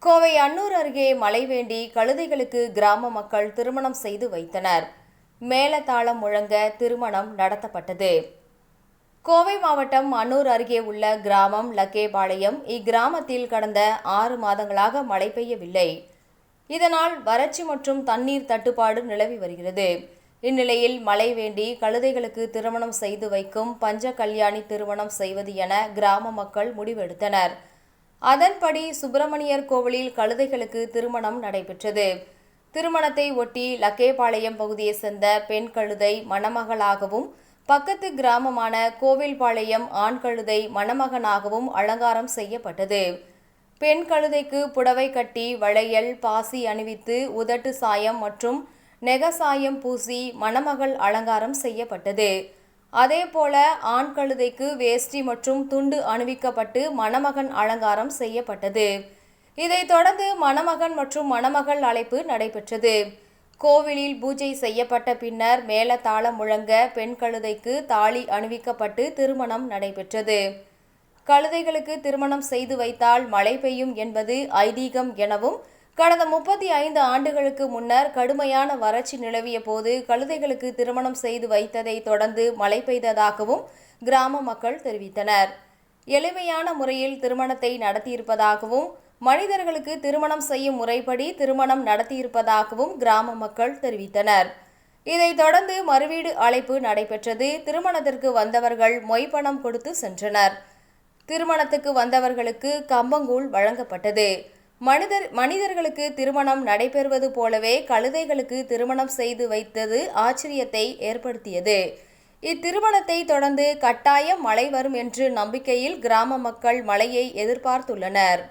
கோவை அன்னூர் அருகே மழை வேண்டி கழுதைகளுக்கு கிராம மக்கள் திருமணம் செய்து வைத்தனர். மேளதாளம் முழங்க திருமணம் நடத்தப்பட்டது. கோவை மாவட்டம் அன்னூர் அருகே உள்ள கிராமம் லக்கேபாளையம். இக்கிராமத்தில் கடந்த 6 மாதங்களாக மழை பெய்யவில்லை. இதனால் வறட்சி மற்றும் தண்ணீர் தட்டுப்பாடு நிலவி வருகிறது. இந்நிலையில் மழை வேண்டி கழுதைகளுக்கு திருமணம் செய்து வைக்கும் பஞ்ச கல்யாணி திருமணம் செய்வது என கிராம மக்கள் முடிவெடுத்தனர். அதன்படி சுப்பிரமணியர் கோவிலில் கழுதைகளுக்கு திருமணம் நடைபெற்றது. திருமணத்தை ஒட்டி லக்கேபாளையம் பகுதியைச் சேர்ந்த பெண் கழுதை மணமகளாகவும், பக்கத்து கிராமமான கோவில்பாளையம் ஆண் கழுதை மணமகனாகவும் அலங்காரம் செய்யப்பட்டது. பெண் கழுதைக்கு புடவை கட்டி வளையல், பாசி அணிவித்து உதட்டு சாயம் மற்றும் நெக சாயம் பூசி மணமகள் அலங்காரம் செய்யப்பட்டது. அதேபோல ஆண் கழுதைக்கு வேஷ்டி மற்றும் துண்டு அணிவிக்கப்பட்டு மணமகன் அலங்காரம் செய்யப்பட்டது. இதைத் தொடர்ந்து மணமகன் மற்றும் மணமகள் அழைப்பு நடைபெற்றது. கோவிலில் பூஜை செய்யப்பட்ட பின்னர் மேளதாளம் முழங்க பெண் கழுதைக்கு தாலி அணிவிக்கப்பட்டு திருமணம் நடைபெற்றது. கழுதைகளுக்கு திருமணம் செய்து வைத்தால் மழை பெய்யும் என்பது ஐதீகம் எனவும், கடந்த 35 ஆண்டுகளுக்கு முன்னர் கடுமையான வறட்சி நிலவிய போது கழுதைகளுக்கு திருமணம் செய்து வைத்ததை தொடர்ந்து மழை பெய்ததாகவும் கிராம மக்கள் தெரிவித்தனர். எளிமையான முறையில் திருமணத்தை நடத்தியிருப்பதாகவும், மனிதர்களுக்கு திருமணம் செய்யும் முறைப்படி திருமணம் நடத்தியிருப்பதாகவும் கிராம மக்கள் தெரிவித்தனர். இதைத் தொடர்ந்து மறுவீடு அழைப்பு நடைபெற்றது. திருமணத்திற்கு வந்தவர்கள் மொய்பணம் கொடுத்து சென்றனர். திருமணத்துக்கு வந்தவர்களுக்கு கம்பங்கூழ் வழங்கப்பட்டது. மனிதர்களுக்கு திருமணம் நடைபெறுவது போலவே கழுதைகளுக்கு திருமணம் செய்து வைத்தது ஆச்சரியத்தை ஏற்படுத்தியது. இத்திருமணத்தை தொடர்ந்து கட்டாயம் மழை வரும் என்று நம்பிக்கையில் கிராம மக்கள் மழையை எதிர்பார்த்துள்ளனர்.